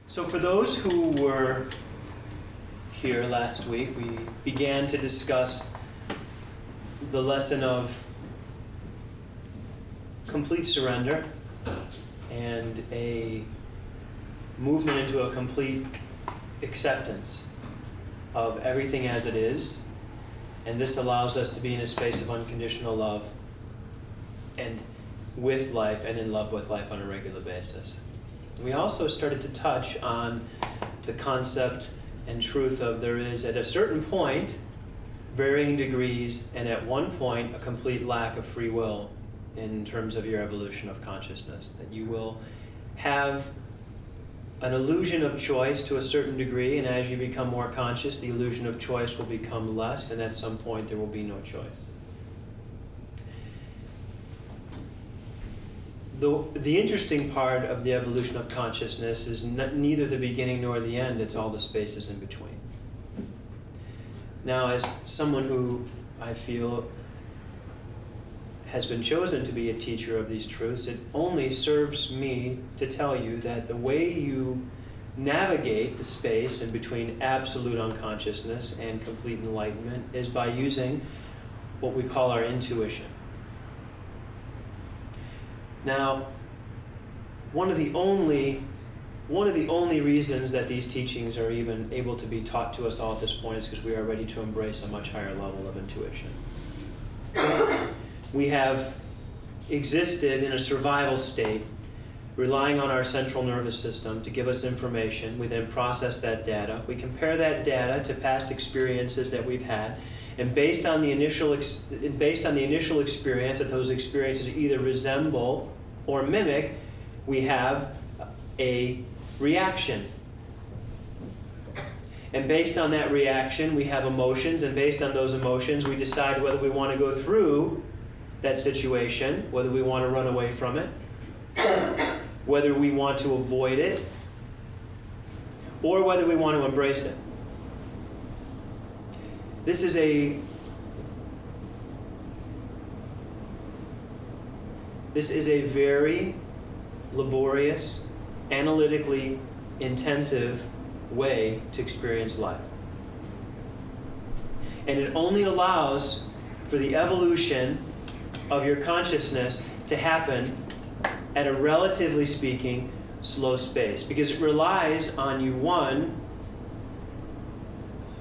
So for those who were here last week, we began to discuss the lesson of complete surrender and a movement into a complete acceptance of everything as it is. And this allows us to be in a space of unconditional love and with life and in love with life on a regular basis. We also started to touch on the concept and truth of there is, at a certain point, varying degrees, and at one point, a complete lack of free will in terms of your evolution of consciousness. That you will have an illusion of choice to a certain degree, and as you become more conscious, the illusion of choice will become less, and at some point, there will be no choice. The interesting part of the evolution of consciousness is neither the beginning nor the end, it's all the spaces in between. Now, as someone who I feel has been chosen to be a teacher of these truths, it only serves me to tell you that the way you navigate the space in between absolute unconsciousness and complete enlightenment is by using what we call our intuition. Now, one of the only reasons that these teachings are even able to be taught to us all at this point is because we are ready to embrace a much higher level of intuition. We have existed in a survival state, relying on our central nervous system to give us information. We then process that data. We compare that data to past experiences that we've had. And based on the initial experience, that those experiences either resemble or mimic, we have a reaction. And based on that reaction, we have emotions, and based on those emotions, we decide whether we want to go through that situation, whether we want to run away from it, whether we want to avoid it, or whether we want to embrace it. This is a very laborious, analytically intensive way to experience life. And it only allows for the evolution of your consciousness to happen at a, relatively speaking, slow space. Because it relies on you, one,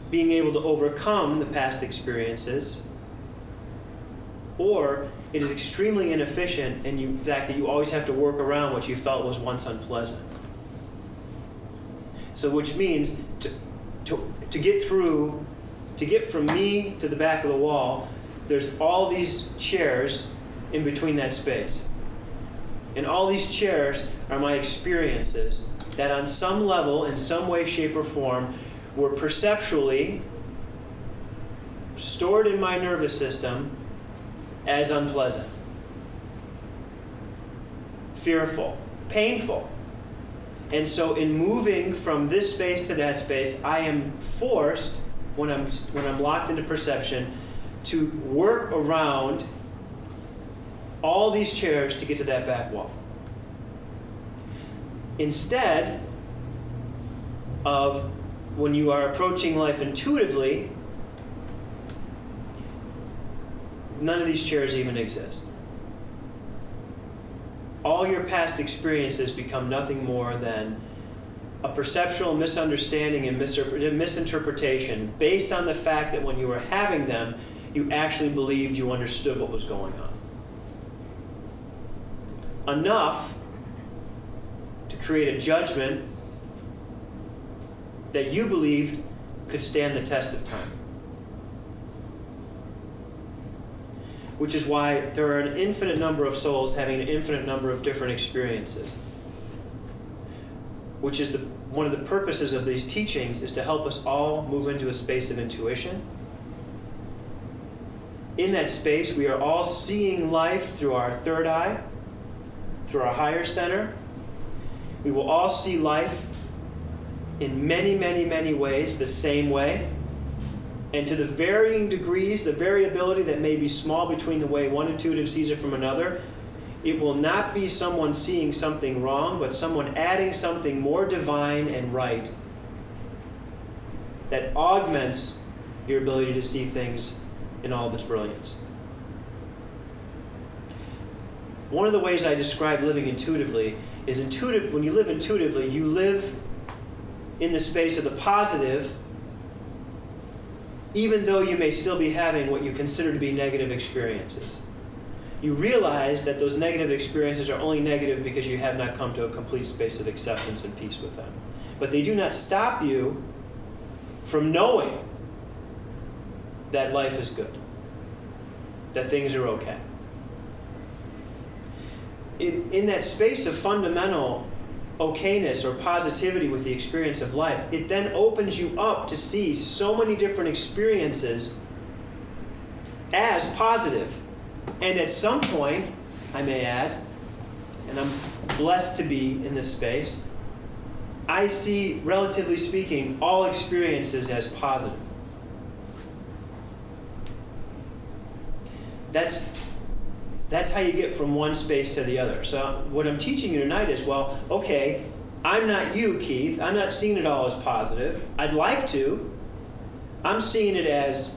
being able to overcome the past experiences, or it is extremely inefficient in the fact that you always have to work around what you felt was once unpleasant. So which means to get from me to the back of the wall, there's all these chairs in between that space. And all these chairs are my experiences that on some level, in some way, shape, or form, were perceptually stored in my nervous system as unpleasant, fearful, painful. And so in moving from this space to that space, I am forced, when I'm locked into perception, to work around all these chairs to get to that back wall. Instead of when you are approaching life intuitively, none of these chairs even exist. All your past experiences become nothing more than a perceptual misunderstanding and misinterpretation based on the fact that when you were having them, you actually believed you understood what was going on. Enough to create a judgment that you believed could stand the test of time. Which is why there are an infinite number of souls having an infinite number of different experiences. Which is one of the purposes of these teachings, is to help us all move into a space of intuition. In that space, we are all seeing life through our third eye, through our higher center. We will all see life in many, many, many ways the same way. And to the varying degrees, the variability that may be small between the way one intuitive sees it from another, it will not be someone seeing something wrong, but someone adding something more divine and right that augments your ability to see things in all of its brilliance. One of the ways I describe living intuitively is when you live intuitively, you live in the space of the positive, even though you may still be having what you consider to be negative experiences. You realize that those negative experiences are only negative because you have not come to a complete space of acceptance and peace with them. But they do not stop you from knowing that life is good, that things are okay. In that space of fundamental okayness or positivity with the experience of life, it then opens you up to see so many different experiences as positive. And at some point, I may add, and I'm blessed to be in this space, I see, relatively speaking, all experiences as positive. That's how you get from one space to the other. So what I'm teaching you tonight is, well, okay, I'm not you, Keith. I'm not seeing it all as positive. I'd like to. I'm seeing it as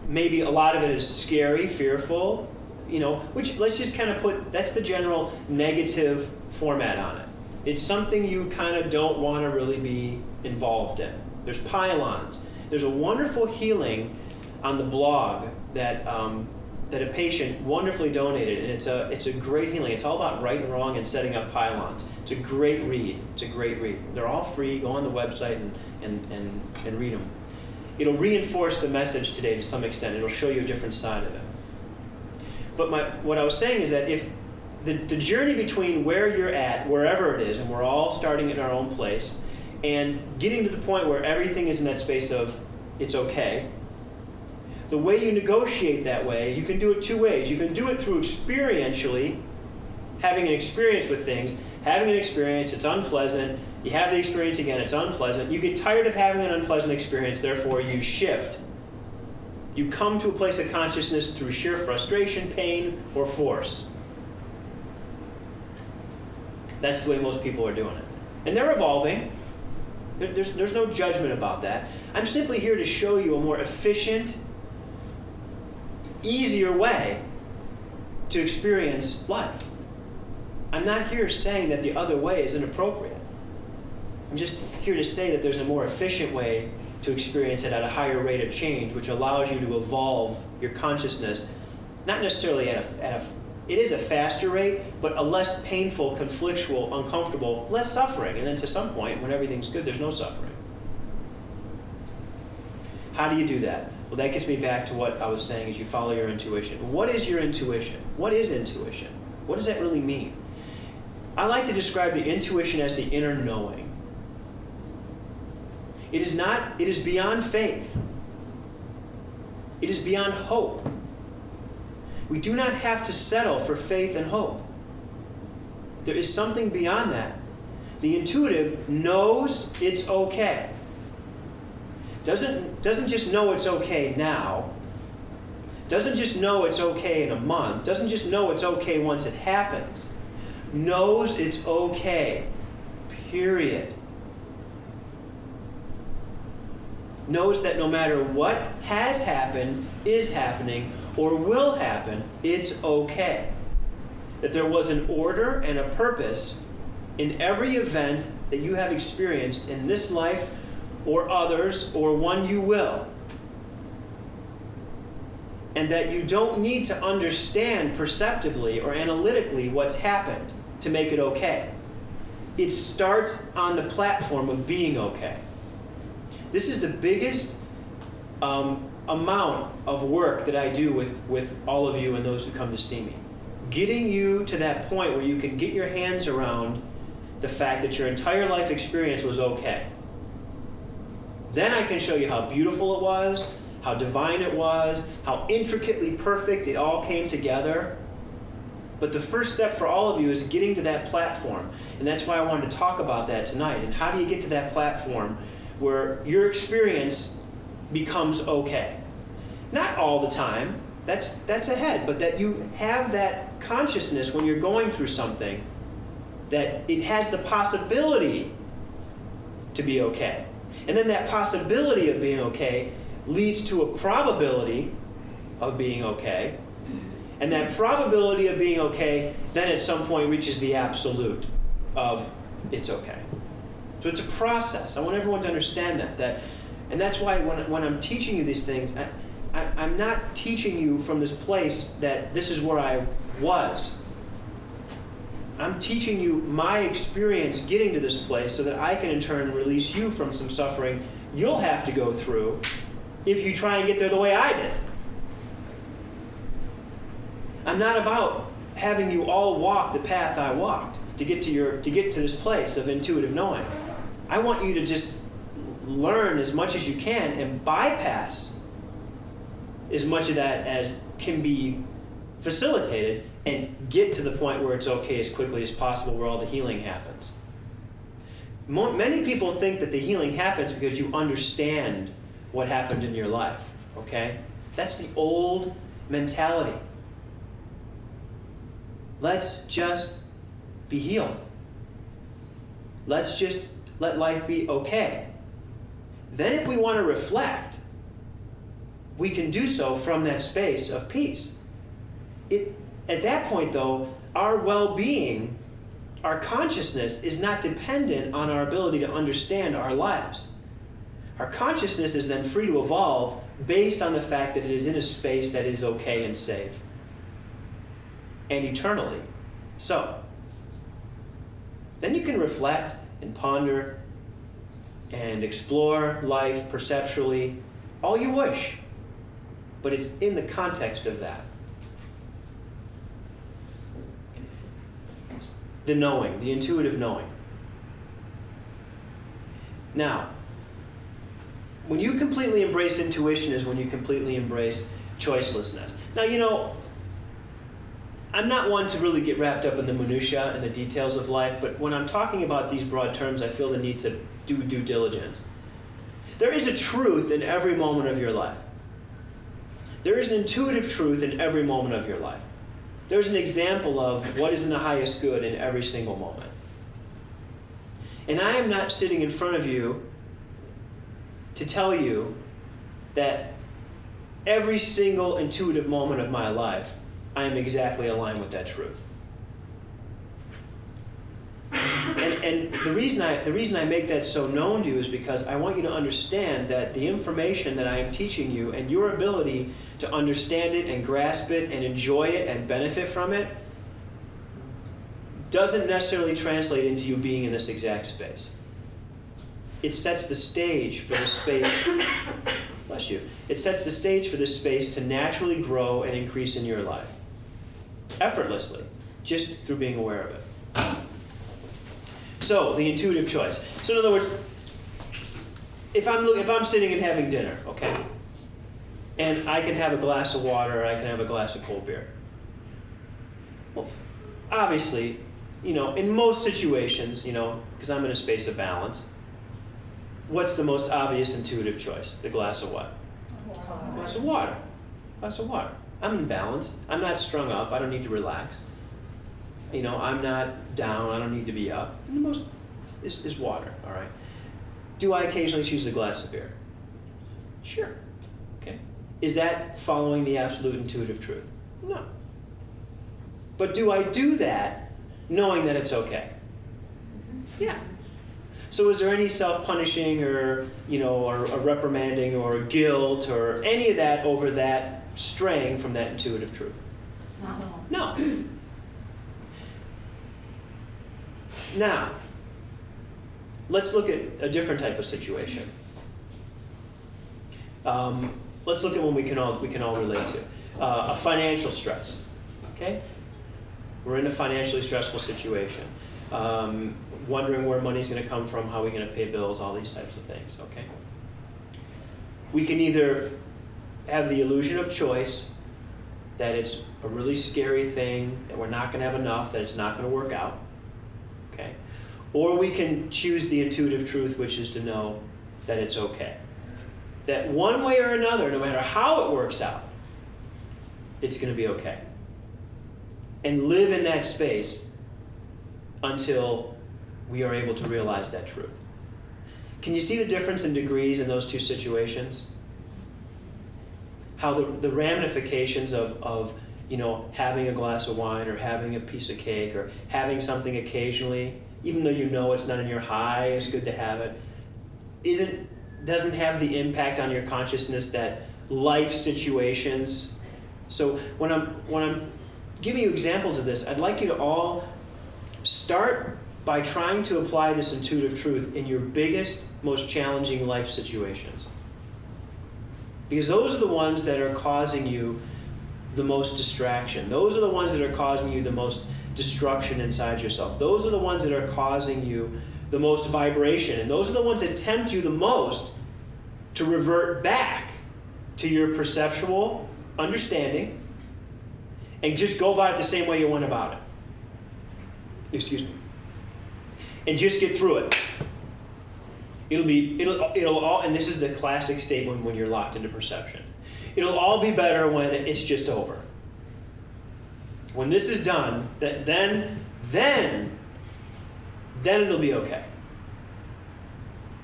maybe a lot of it is scary, fearful, which let's just kind of that's the general negative format on it. It's something you kind of don't want to really be involved in. There's pylons. There's a wonderful healing on the blog that a patient wonderfully donated, and it's a great healing. It's all about right and wrong and setting up pylons. It's a great read. They're all free. Go on the website and read them. It'll reinforce the message today to some extent. It'll show you a different side of it. But what I was saying is that if the journey between where you're at, wherever it is, and we're all starting in our own place, and getting to the point where everything is in that space of it's okay, the way you negotiate that way, you can do it two ways. You can do it through experientially, having an experience with things, having an experience, it's unpleasant, you have the experience again, it's unpleasant, you get tired of having an unpleasant experience, therefore you shift. You come to a place of consciousness through sheer frustration, pain, or force. That's the way most people are doing it. And they're evolving. There's no judgment about that. I'm simply here to show you a more efficient, easier way to experience life. I'm not here saying that the other way is inappropriate. I'm just here to say that there's a more efficient way to experience it at a higher rate of change, which allows you to evolve your consciousness, not necessarily it is a faster rate, but a less painful, conflictual, uncomfortable, less suffering. And then to some point, when everything's good, there's no suffering. How do you do that? Well, that gets me back to what I was saying, is you follow your intuition. What is your intuition? What is intuition? What does that really mean? I like to describe the intuition as the inner knowing. It is beyond faith. It is beyond hope. We do not have to settle for faith and hope. There is something beyond that. The intuitive knows it's okay. Doesn't just know it's okay now. Doesn't just know it's okay in a month. Doesn't just know it's okay once it happens. Knows it's okay. Period. Knows that no matter what has happened, is happening, or will happen, it's okay. That there was an order and a purpose in every event that you have experienced in this life or others, or one you will. And that you don't need to understand perceptively or analytically what's happened to make it okay. It starts on the platform of being okay. This is the biggest amount of work that I do with all of you and those who come to see me. Getting you to that point where you can get your hands around the fact that your entire life experience was okay. Then I can show you how beautiful it was, how divine it was, how intricately perfect it all came together. But the first step for all of you is getting to that platform. And that's why I wanted to talk about that tonight. And how do you get to that platform where your experience becomes okay? Not all the time. That's ahead, but that you have that consciousness when you're going through something, that it has the possibility to be okay. And then that possibility of being okay leads to a probability of being okay. And that probability of being okay then at some point reaches the absolute of it's okay. So it's a process. I want everyone to understand that. And that's why when I'm teaching you these things, I'm not teaching you from this place that this is where I was. I'm teaching you my experience getting to this place so that I can in turn release you from some suffering you'll have to go through if you try and get there the way I did. I'm not about having you all walk the path I walked to get to this place of intuitive knowing. I want you to just learn as much as you can and bypass as much of that as can be facilitated and get to the point where it's okay as quickly as possible, where all the healing happens. Many people think that the healing happens because you understand what happened in your life, okay? That's the old mentality. Let's just be healed. Let's just let life be okay. Then if we want to reflect, we can do so from that space of peace. At that point, though, our well-being, our consciousness is not dependent on our ability to understand our lives. Our consciousness is then free to evolve based on the fact that it is in a space that is okay and safe. And eternally so. Then you can reflect and ponder and explore life perceptually all you wish. But it's in the context of that. The knowing, the intuitive knowing. Now, when you completely embrace intuition is when you completely embrace choicelessness. Now, I'm not one to really get wrapped up in the minutiae and the details of life, but when I'm talking about these broad terms, I feel the need to do due diligence. There is a truth in every moment of your life. There is an intuitive truth in every moment of your life. There's an example of what is in the highest good in every single moment. And I am not sitting in front of you to tell you that every single intuitive moment of my life, I am exactly aligned with that truth. And the reason I make that so known to you is because I want you to understand that the information that I am teaching you and your ability to understand it and grasp it and enjoy it and benefit from it doesn't necessarily translate into you being in this exact space. It sets the stage for this space. Bless you. It sets the stage for this space to naturally grow and increase in your life. Effortlessly, just through being aware of it. So, the intuitive choice. So in other words, if I'm sitting and having dinner, okay, and I can have a glass of water or I can have a glass of cold beer. Well, obviously, in most situations, because I'm in a space of balance, what's the most obvious intuitive choice? The glass of what? Water. Glass of water. Glass of water. I'm in balance. I'm not strung up. I don't need to relax. I'm not down. I don't need to be up. And the most is water, all right? Do I occasionally choose a glass of beer? Sure. Okay. Is that following the absolute intuitive truth? No. But do I do that knowing that it's okay? Yeah. So is there any self-punishing or reprimanding or guilt or any of that over that straying from that intuitive truth? No. Now, let's look at a different type of situation. Let's look at one we can all relate to. A financial stress. Okay? We're in a financially stressful situation. Wondering where money's going to come from, how we're going to pay bills, all these types of things. Okay? We can either have the illusion of choice, that it's a really scary thing, that we're not going to have enough, that it's not going to work out. Okay? Or we can choose the intuitive truth, which is to know that it's okay. That one way or another, no matter how it works out, it's going to be okay. And live in that space until we are able to realize that truth. Can you see the difference in degrees in those two situations? How the ramifications of having a glass of wine or having a piece of cake or having something occasionally, even though you know it's not in your high, it's good to have it, doesn't have the impact on your consciousness that life situations. So when I'm giving you examples of this, I'd like you to all start by trying to apply this intuitive truth in your biggest, most challenging life situations. Because those are the ones that are causing you the most distraction. Those are the ones that are causing you the most destruction inside yourself. Those are the ones that are causing you the most vibration. And those are the ones that tempt you the most to revert back to your perceptual understanding and just go about it the same way you went about it. Excuse me. And just get through it. It'll all, and this is the classic statement when you're locked into perception. It'll all be better when it's just over. When this is done, then it'll be okay.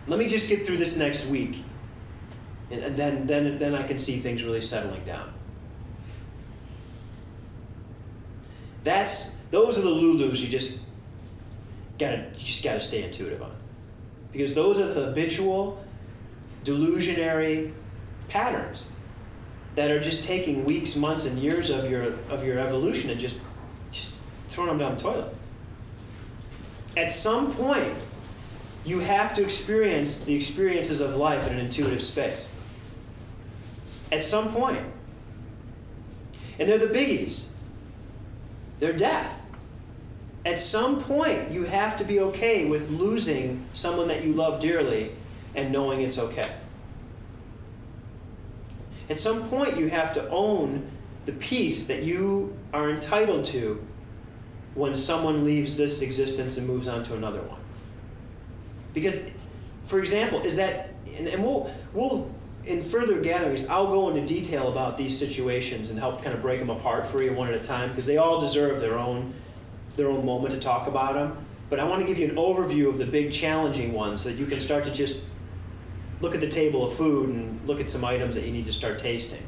Let me just get through this next week, and then I can see things really settling down. Those are the Lulus you just gotta stay intuitive on. Because those are the habitual, delusionary patterns that are just taking weeks, months, and years of your evolution and just throwing them down the toilet. At some point, you have to experience the experiences of life in an intuitive space. At some point. And they're the biggies. They're death. At some point, you have to be okay with losing someone that you love dearly and knowing it's okay. At some point, you have to own the peace that you are entitled to when someone leaves this existence and moves on to another one. Because, for example, and we'll in further gatherings, I'll go into detail about these situations and help kind of break them apart for you one at a time, because they all deserve their own moment to talk about them. But I want to give you an overview of the big challenging ones so that you can start to just look at the table of food and look at some items that you need to start tasting.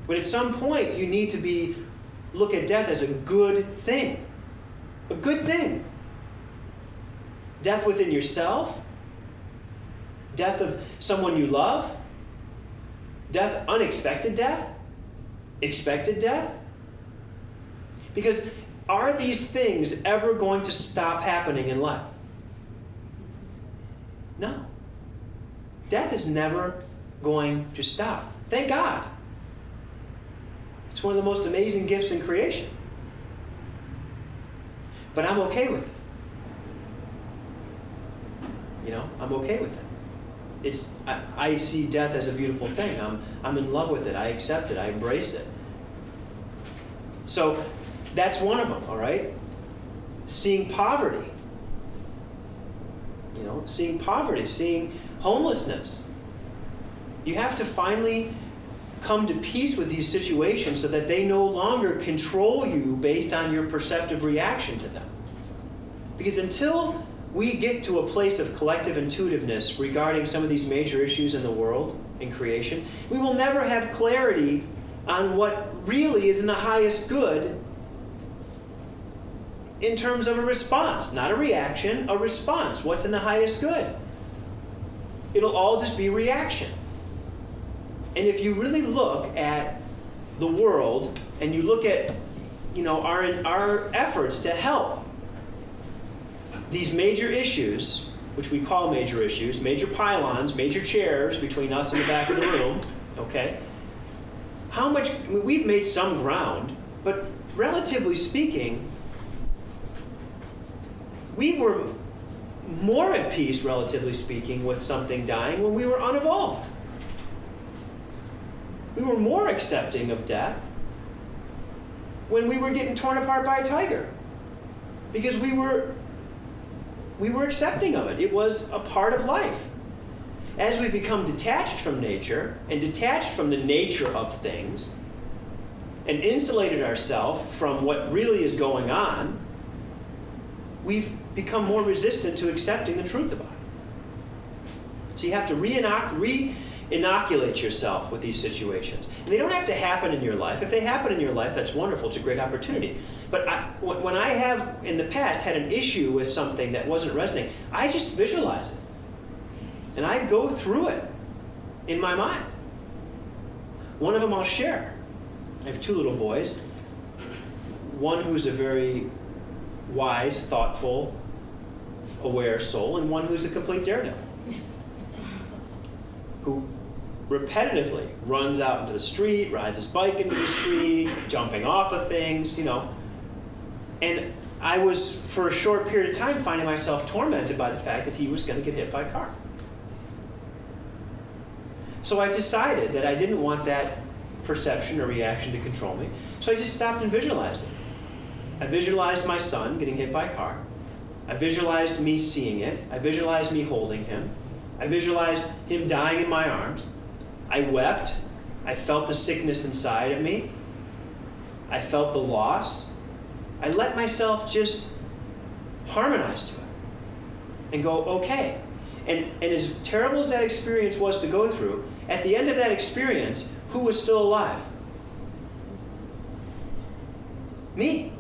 But at some point, you need to look at death as a good thing. A good thing. Death within yourself. Death of someone you love. Death, unexpected death. Expected death. Because are these things ever going to stop happening in life? No. Death is never going to stop. Thank God. It's one of the most amazing gifts in creation. But I'm okay with it. I'm okay with it. I see death as a beautiful thing. I'm in love with it. I accept it. I embrace it. So that's one of them, all right? Seeing poverty. Seeing poverty, seeing homelessness. You have to finally come to peace with these situations so that they no longer control you based on your perceptive reaction to them. Because until we get to a place of collective intuitiveness regarding some of these major issues in the world, in creation, we will never have clarity on what really is in the highest good in terms of a response. Not a reaction, a response. What's in the highest good? It'll all just be reaction. And if you really look at the world and you look at our efforts to help these major issues, which we call major issues, major pylons, major chairs between us and the back of the room, okay? We've made some ground, but relatively speaking, we were more at peace, relatively speaking, with something dying when we were unevolved. We were more accepting of death when we were getting torn apart by a tiger, because we were accepting of it. It was a part of life. As we become detached from nature and detached from the nature of things, and insulated ourselves from what really is going on, we've become more resistant to accepting the truth about it. So you have to re-inoculate yourself with these situations. And they don't have to happen in your life. If they happen in your life, that's wonderful. It's a great opportunity. But when I have, in the past, had an issue with something that wasn't resonating, I just visualize it. And I go through it in my mind. One of them I'll share. I have two little boys. One who's a very wise, thoughtful, aware soul, and one who's a complete daredevil, who repetitively runs out into the street, rides his bike into the street, jumping off of things, And I was, for a short period of time, finding myself tormented by the fact that he was going to get hit by a car. So I decided that I didn't want that perception or reaction to control me. So I just stopped and visualized it. I visualized my son getting hit by a car. I visualized me seeing it. I visualized me holding him. I visualized him dying in my arms. I wept. I felt the sickness inside of me. I felt the loss. I let myself just harmonize to it and go, okay. And as terrible as that experience was to go through, at the end of that experience, who was still alive? Me.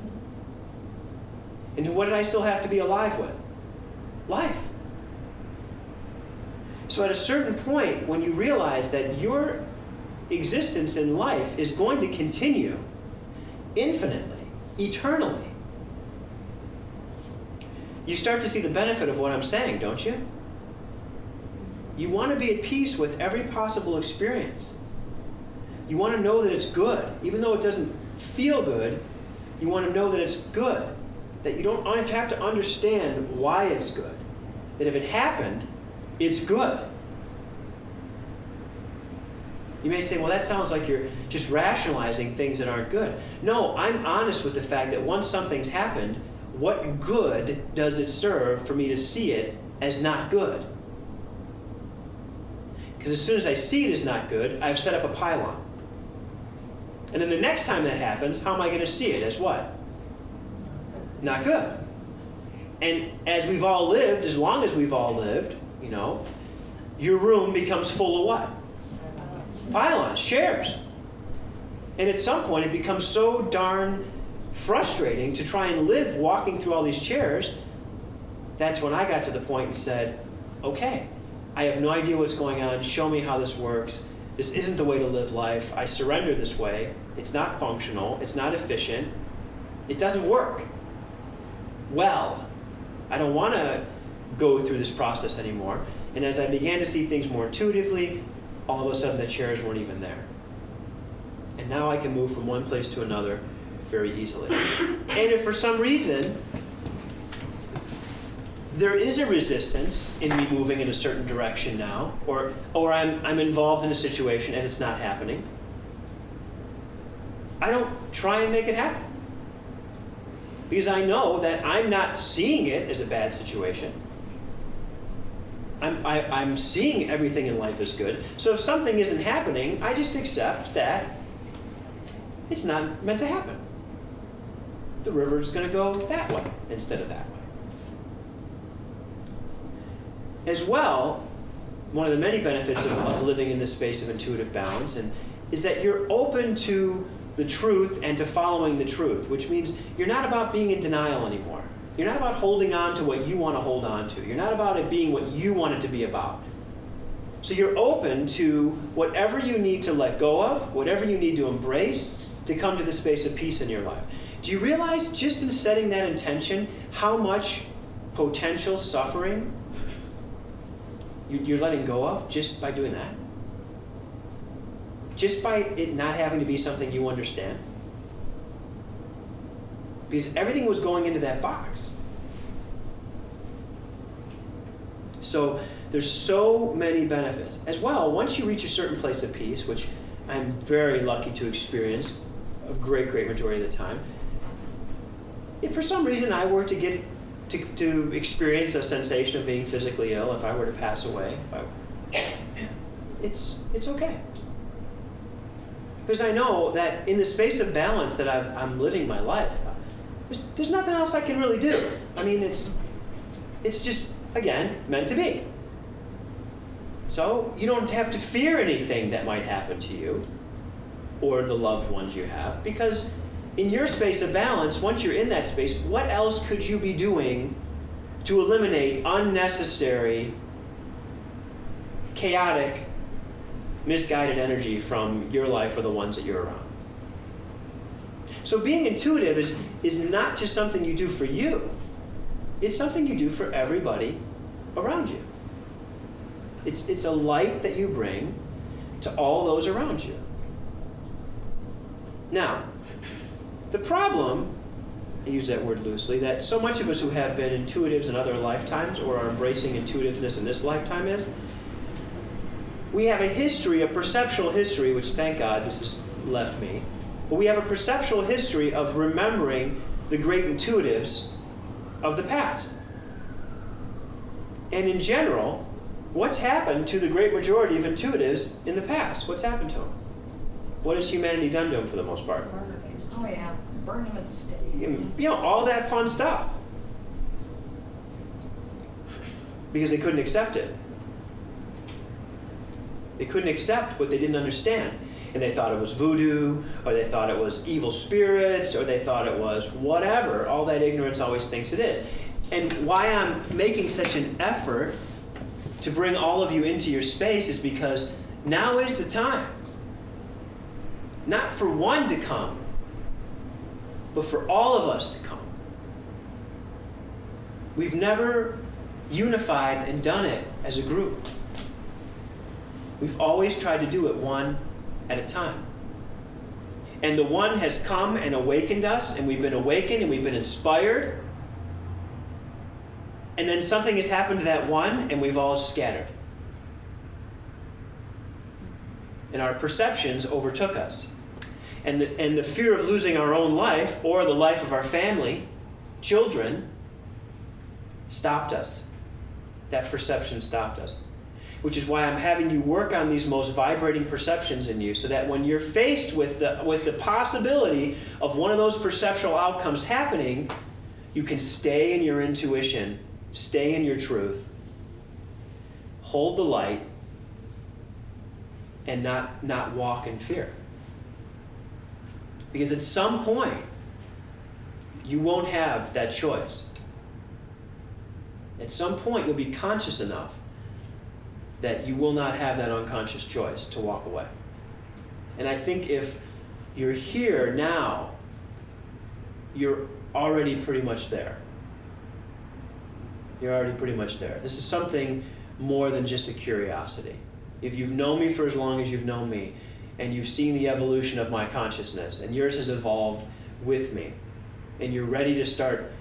And what did I still have to be alive with? Life. So at a certain point, when you realize that your existence in life is going to continue infinitely, eternally, you start to see the benefit of what I'm saying, don't you? You want to be at peace with every possible experience. You want to know that it's good. Even though it doesn't feel good, you want to know that it's good. That you don't have to understand why it's good. That if it happened, it's good. You may say, well, that sounds like you're just rationalizing things that aren't good. No, I'm honest with the fact that once something's happened, what good does it serve for me to see it as not good? Because as soon as I see it as not good, I've set up a pylon. And then the next time that happens, how am I going to see it as what? Not good. And as we've all lived, as long as we've all lived, your room becomes full of what? Pylons, chairs. And at some point, it becomes so darn frustrating to try and live walking through all these chairs. That's when I got to the point and said, okay, I have no idea what's going on. Show me how this works. This isn't the way to live life. I surrender this way. It's not functional. It's not efficient. It doesn't work. Well, I don't want to go through this process anymore. And as I began to see things more intuitively, all of a sudden the chairs weren't even there. And now I can move from one place to another very easily. And if for some reason there is a resistance in me moving in a certain direction now, or I'm involved in a situation and it's not happening, I don't try and make it happen. Because I know that I'm not seeing it as a bad situation. I'm seeing everything in life as good. So if something isn't happening, I just accept that it's not meant to happen. The river's going to go that way instead of that way. As well, one of the many benefits of living in this space of intuitive balance is that you're open to the truth and to following the truth, which means you're not about being in denial anymore. You're not about holding on to what you want to hold on to. You're not about it being what you want it to be about. So you're open to whatever you need to let go of, whatever you need to embrace to come to the space of peace in your life. Do you realize just in setting that intention how much potential suffering you're letting go of just by doing that? Just by it not having to be something you understand? Because everything was going into that box. So there's so many benefits. As well, once you reach a certain place of peace, which I'm very lucky to experience a great, great majority of the time, if for some reason I were to get to experience a sensation of being physically ill, if I were to pass away, it's okay. Because I know that in the space of balance that I'm living my life, there's nothing else I can really do. I mean, it's just, again, meant to be. So you don't have to fear anything that might happen to you or the loved ones you have, because in your space of balance, once you're in that space, what else could you be doing to eliminate unnecessary, chaotic, misguided energy from your life or the ones that you're around? So being intuitive is not just something you do for you. It's something you do for everybody around you. It's a light that you bring to all those around you. Now, the problem, I use that word loosely, that so much of us who have been intuitives in other lifetimes or are embracing intuitiveness in this lifetime is, we have a history, a perceptual history, which thank God this has left me, but we have a perceptual history of remembering the great intuitives of the past. And in general, what's happened to the great majority of intuitives in the past? What's happened to them? What has humanity done to them for the most part? Oh yeah, burn them at the stake. You know, all that fun stuff. Because they couldn't accept it. They couldn't accept what they didn't understand. And they thought it was voodoo, or they thought it was evil spirits, or they thought it was whatever. All that ignorance always thinks it is. And why I'm making such an effort to bring all of you into your space is because now is the time. Not for one to come, but for all of us to come. We've never unified and done it as a group. We've always tried to do it one at a time. And the one has come and awakened us, and we've been awakened and we've been inspired. And then something has happened to that one, and we've all scattered. And our perceptions overtook us. And the fear of losing our own life, or the life of our family, children, stopped us. That perception stopped us. Which is why I'm having you work on these most vibrating perceptions in you, so that when you're faced with the possibility of one of those perceptual outcomes happening, you can stay in your intuition, stay in your truth, hold the light, and not walk in fear. Because at some point, you won't have that choice. At some point, you'll be conscious enough that you will not have that unconscious choice to walk away. And I think if you're here now, you're already pretty much there. You're already pretty much there. This is something more than just a curiosity. If you've known me for as long as you've known me, and you've seen the evolution of my consciousness, and yours has evolved with me, and you're ready to start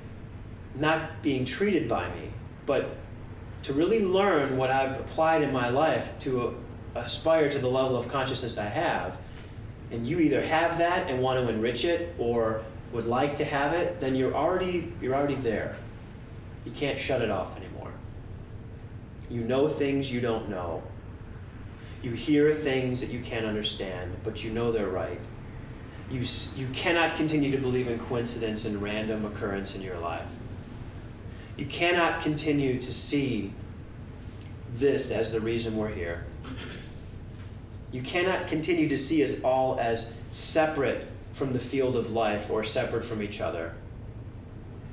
not being treated by me, but to really learn what I've applied in my life to aspire to the level of consciousness I have, and you either have that and want to enrich it or would like to have it, then you're already there. You can't shut it off anymore. You know things you don't know. You hear things that you can't understand, but you know they're right. You cannot continue to believe in coincidence and random occurrence in your life. You cannot continue to see this as the reason we're here. You cannot continue to see us all as separate from the field of life or separate from each other.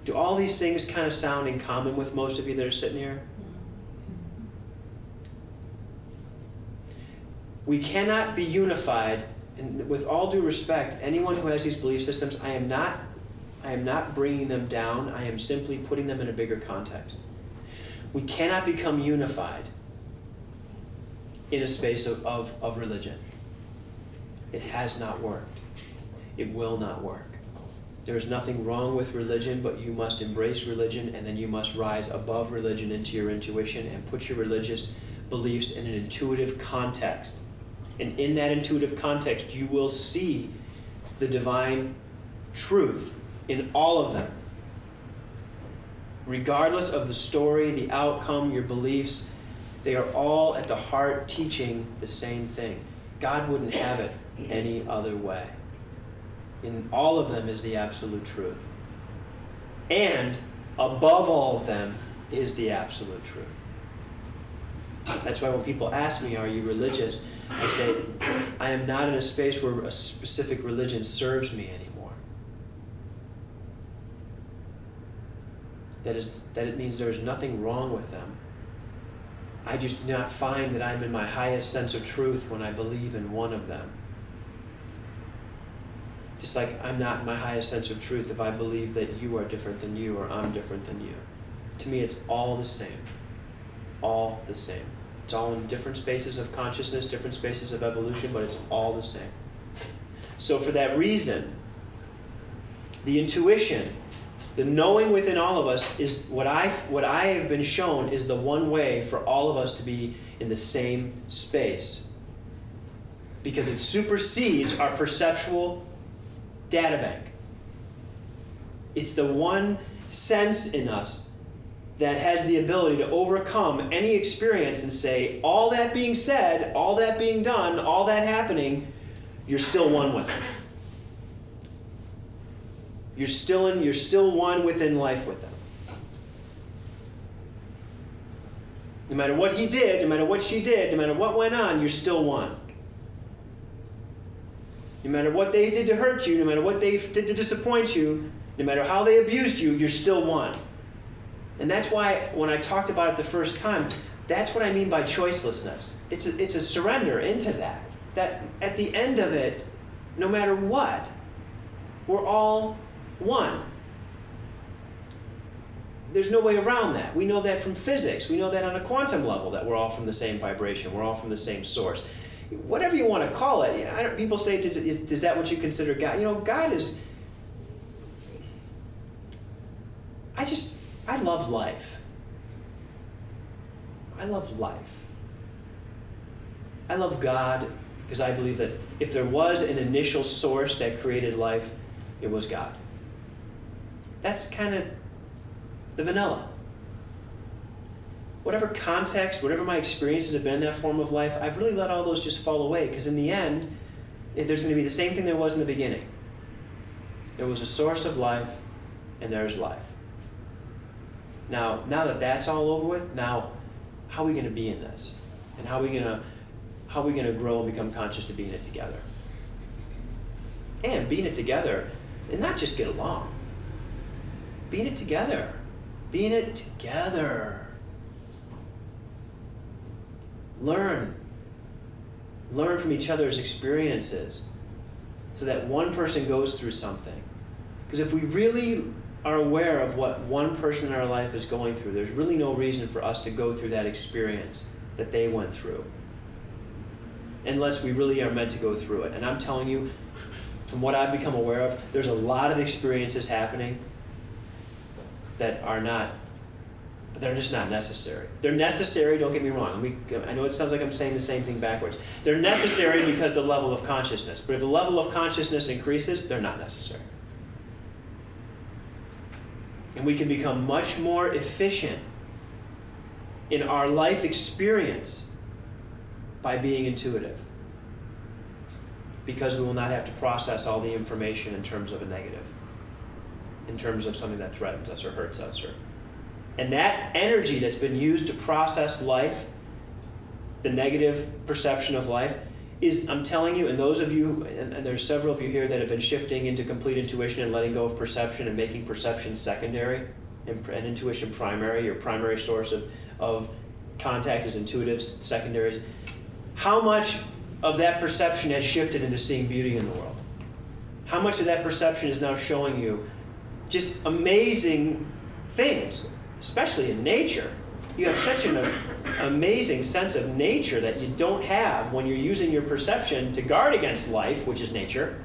Do all these things kind of sound in common with most of you that are sitting here? We cannot be unified, and with all due respect, anyone who has these belief systems, I am not bringing them down. I am simply putting them in a bigger context. We cannot become unified in a space of religion. It has not worked. It will not work. There is nothing wrong with religion, but you must embrace religion, and then you must rise above religion into your intuition and put your religious beliefs in an intuitive context. And in that intuitive context, you will see the divine truth in all of them. Regardless of the story, the outcome, your beliefs, they are all at the heart teaching the same thing. God wouldn't have it any other way. In all of them is the absolute truth. And above all of them is the absolute truth. That's why when people ask me, are you religious? I say, I am not in a space where a specific religion serves me anymore. That it means there is nothing wrong with them. I just do not find that I'm in my highest sense of truth when I believe in one of them. Just like I'm not in my highest sense of truth if I believe that you are different than you or I'm different than you. To me, it's all the same. All the same. It's all in different spaces of consciousness, different spaces of evolution, but it's all the same. So for that reason, the intuition, the knowing within all of us is what I have been shown is the one way for all of us to be in the same space. Because it supersedes our perceptual data bank. It's the one sense in us that has the ability to overcome any experience and say, all that being said, all that being done, all that happening, you're still one with it. You're still one within life with them. No matter what he did, no matter what she did, no matter what went on, you're still one. No matter what they did to hurt you, no matter what they did to disappoint you, no matter how they abused you, you're still one. And that's why when I talked about it the first time, that's what I mean by choicelessness. It's a surrender into that. That at the end of it, no matter what, we're all one. There's no way around that. We know that from physics. We know that on a quantum level, that we're all from the same vibration. We're all from the same source. Whatever you want to call it. People say, is that what you consider God? God is... I love life. I love life. I love God because I believe that if there was an initial source that created life, it was God. That's kind of the vanilla. Whatever context, whatever my experiences have been in that form of life, I've really let all those just fall away because in the end, there's going to be the same thing there was in the beginning. There was a source of life, and there's life. Now that that's all over with, now how are we going to be in this? And how are we going to grow and become conscious to being it together? And being it together, and not just get along. Being it together. Being it together. Learn from each other's experiences so that one person goes through something. Because if we really are aware of what one person in our life is going through, there's really no reason for us to go through that experience that they went through. Unless we really are meant to go through it. And I'm telling you, from what I've become aware of, there's a lot of experiences happening that they're just not necessary. They're necessary, don't get me wrong. I know it sounds like I'm saying the same thing backwards. They're necessary because of the level of consciousness. But if the level of consciousness increases, they're not necessary. And we can become much more efficient in our life experience by being intuitive. Because we will not have to process all the information in terms of a negative. In terms of something that threatens us or hurts us. And that energy that's been used to process life, the negative perception of life, is, I'm telling you, and those of you, and there's several of you here that have been shifting into complete intuition and letting go of perception and making perception secondary and intuition primary. Your primary source of contact is intuitive, secondaries. How much of that perception has shifted into seeing beauty in the world? How much of that perception is now showing you just amazing things, especially in nature? You have such an amazing sense of nature that you don't have when you're using your perception to guard against life, which is nature.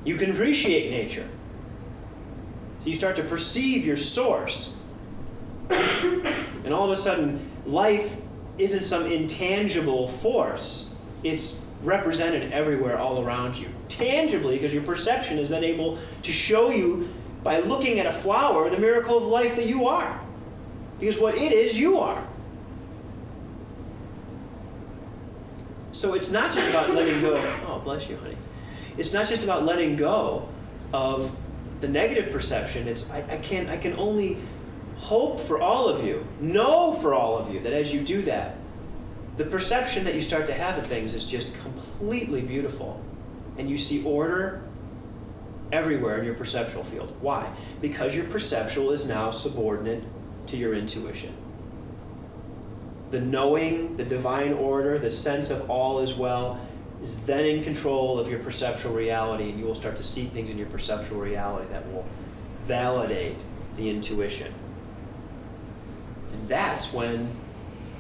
You can appreciate nature. So you start to perceive your source. And all of a sudden, life isn't some intangible force. It's represented everywhere all around you. Tangibly, because your perception is then able to show you, by looking at a flower, the miracle of life that you are. Because what it is, you are. So it's not just about letting go. Oh, bless you, honey. It's not just about letting go of the negative perception. I can only hope for all of you, know for all of you, that as you do that, the perception that you start to have of things is just completely beautiful. And you see order everywhere in your perceptual field. Why? Because your perceptual is now subordinate to your intuition. The knowing, the divine order, the sense of all is well, is then in control of your perceptual reality, and you will start to see things in your perceptual reality that will validate the intuition. And that's when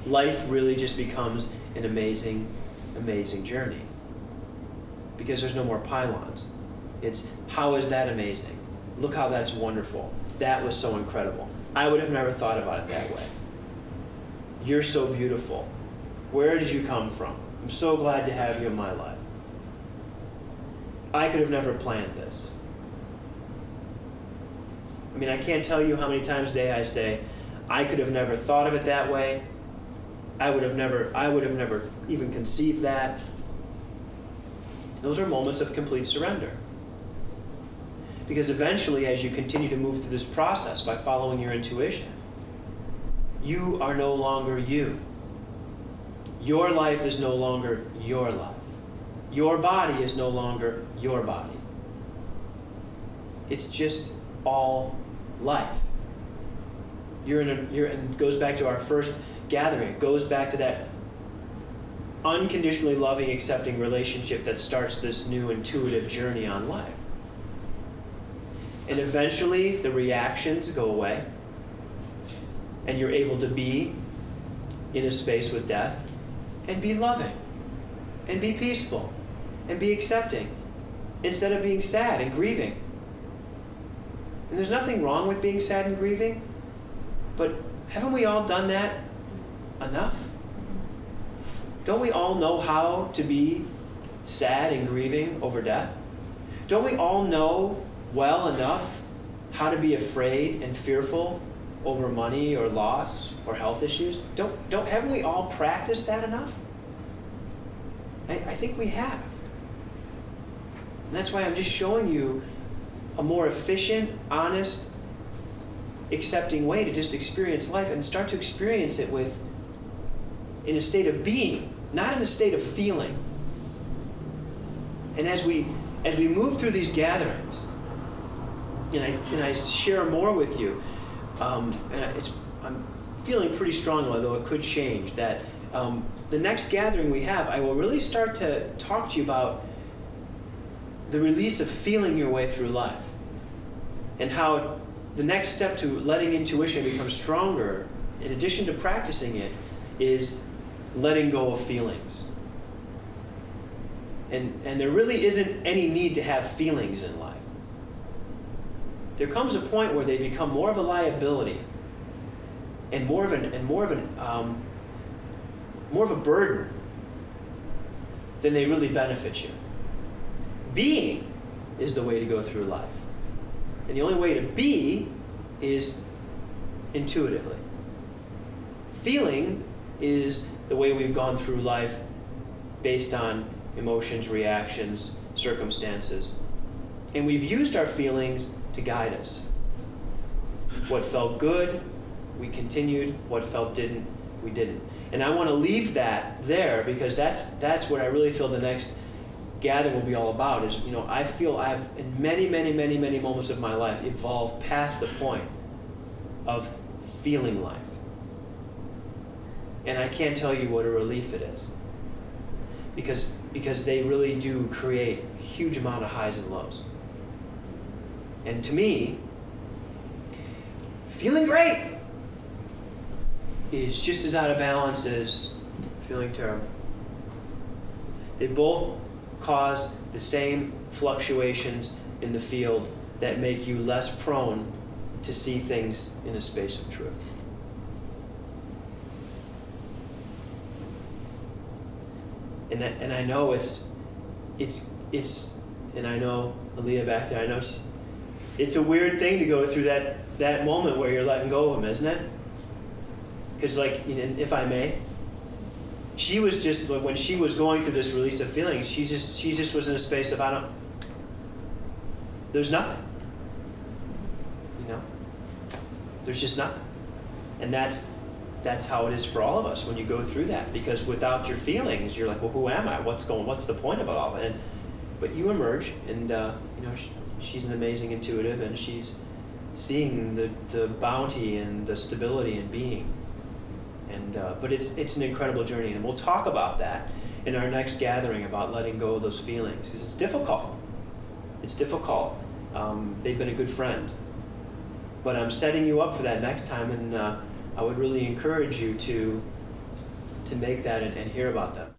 life really just becomes an amazing, amazing journey. Because there's no more pylons. It's, how is that amazing? Look how that's wonderful. That was so incredible. I would have never thought about it that way. You're so beautiful. Where did you come from? I'm so glad to have you in my life. I could have never planned this. I mean, I can't tell you how many times a day I say, I could have never thought of it that way. I would have never even conceived that. Those are moments of complete surrender. Because eventually, as you continue to move through this process by following your intuition, you are no longer you. Your life is no longer your life. Your body is no longer your body. It's just all life. It goes back to our first gathering. It goes back to that unconditionally loving, accepting relationship that starts this new intuitive journey on life. And eventually, the reactions go away, and you're able to be in a space with death and be loving and be peaceful and be accepting instead of being sad and grieving. And there's nothing wrong with being sad and grieving, but haven't we all done that enough? Don't we all know how to be sad and grieving over death? Don't we all know well enough how to be afraid and fearful over money or loss or health issues? Haven't we all practiced that enough? I think we have. And that's why I'm just showing you a more efficient, honest, accepting way to just experience life and start to experience it in a state of being, not in a state of feeling. And as we move through these gatherings, can I share more with you? I'm feeling pretty strongly, although it could change, that the next gathering we have, I will really start to talk to you about the release of feeling your way through life, and how the next step to letting intuition become stronger, in addition to practicing it, is letting go of feelings. And there really isn't any need to have feelings in life. There comes a point where they become more of a liability and more of a burden than they really benefit you. Being is the way to go through life. And the only way to be is intuitively. Feeling is the way we've gone through life based on emotions, reactions, circumstances. And we've used our feelings to guide us. What felt good, we continued. What felt didn't, we didn't. And I want to leave that there, because that's what I really feel the next gathering will be all about. Is, I feel I've, in many, many, many, many moments of my life, evolved past the point of feeling life. And I can't tell you what a relief it is. Because they really do create a huge amount of highs and lows. And to me, feeling great is just as out of balance as feeling terrible. They both cause the same fluctuations in the field that make you less prone to see things in a space of truth. And I know it's and I know Aaliyah back there, I know it's a weird thing to go through that moment where you're letting go of him, isn't it? Because, if I may, she was just, like, when she was going through this release of feelings, she just was in a space of, there's nothing. You know? There's just nothing. And that's how it is for all of us when you go through that. Because without your feelings, you're like, well, who am I? What's the point about all that? But you emerge, and she's an amazing intuitive, and she's seeing the bounty and the stability in being. But it's an incredible journey, and we'll talk about that in our next gathering, about letting go of those feelings, because it's difficult. It's difficult. They've been a good friend. But I'm setting you up for that next time, and I would really encourage you to make that and hear about them.